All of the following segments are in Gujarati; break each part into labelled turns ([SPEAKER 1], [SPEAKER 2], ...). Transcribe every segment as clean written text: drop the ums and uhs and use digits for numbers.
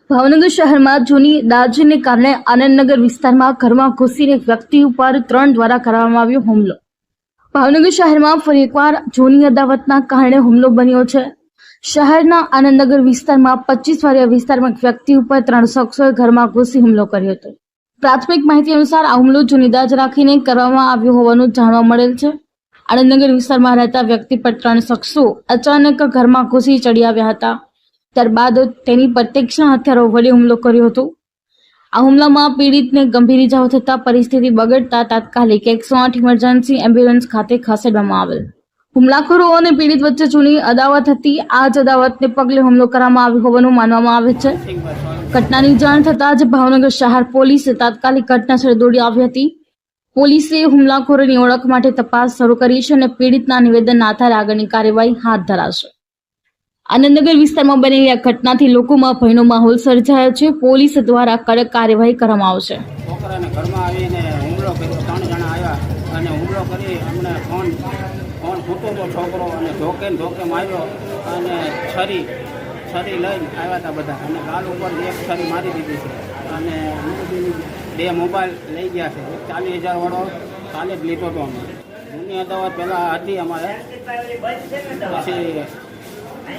[SPEAKER 1] ભાવનગર શહેરમાં જૂની દાજને કારણે આનંદનગર વિસ્તારમાં ઘરમાં ઘૂસીને એક વ્યક્તિ ઉપર 3 દ્વારા કરવામાં આવ્યો હુમલો। ભાવનગર શહેરમાં ફરી એકવાર જૂની અદાવતના કારણે હુમલો બન્યો છે। શહેરના આનંદનગર વિસ્તારમાં 25 વારિયા વિસ્તારમાં એક વ્યક્તિ ઉપર 3 શખ્સોએ ઘરમાં ઘૂસી હુમલો કર્યો હતો। પ્રાથમિક માહિતી અનુસાર આ હુમલો જૂની દાજ રાખીને કરવામાં આવ્યો હોવાનું જાણવા મળેલ છે। આનંદનગર વિસ્તારમાં રહેતા વ્યક્તિ પર 3 શખ્સો અચાનક ઘરમાં ઘૂસી ચડી આવ્યા હતા। ત્યારબાદ તેની પર તીક્ષ્ણ હથિયારો વડે હુમલો કર્યો હતો। આ હુમલામાં પીડિતને ગંભીર ઇજાઓ થતા પરિસ્થિતિ બગડતા તાત્કાલિક 108 ઇમરજન્સી એમ્બ્યુલન્સ ખાતે ખસેડવામાં આવેલ। હુમલાખોરો અને પીડિત વચ્ચે જૂની અદાવત હતી। આ જ અદાવતને પગલે હુમલો કરવામાં આવ્યો હોવાનું માનવામાં આવે છે। ઘટનાની જાણ થતાં જ ભાવનગર શહેર પોલીસે તાત્કાલિક ઘટનાસ્થળે દોડી આવી હતી। પોલીસે હુમલાખોરોની ઓળખ માટે તપાસ શરૂ કરી છે અને પીડિતના નિવેદનના આધારે આગળની કાર્યવાહી હાથ ધરાશે। આનંદનગર વિસ્તારમાં બનેલી આ ઘટનાથી લોકોમાં ભયનો માહોલ સર્જાયો છે। પોલીસ દ્વારા કડક કાર્યવાહી કરવામાં આવશે।
[SPEAKER 2] છોકરાને ઘરમાં આવીને હુમલો કર્યો। 3 જણા આવ્યા અને હુમલો કરી અમને ફોન ફૂટો તો છોકરો અને ધોકે માર્યો અને છરી લઈને આવ્યા હતા બધા અને ગાલ ઉપર એક છરી મારી દીધી છે અને 2 મોબાઈલ લઈ ગયા છે। 40,000 વાળો કાલે જ લીધો હતો અમે। જૂની અદાવત પહેલાં હતી અમારે, પછી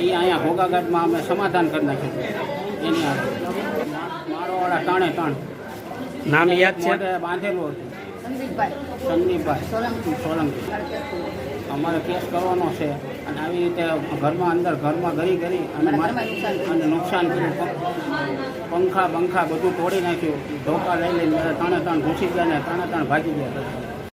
[SPEAKER 2] એ અહીંયા ઘોઘાઘાટમાં અમે સમાધાન કરી નાખ્યું એની આગળ મારોવાળા 3
[SPEAKER 3] નામ યાદ છે?
[SPEAKER 2] બાંધેલું હતું સંદીપભાઈ સોલંકી। અમારે કેસ કરવાનો છે અને આવી રીતે ઘરમાં ગરી અને નુકસાન કર્યું। પંખા બધું તોડી નાખ્યું। ધોકા લઈ લઈને 3 ઘૂસી ગયા ને 3 ભાગી ગયા।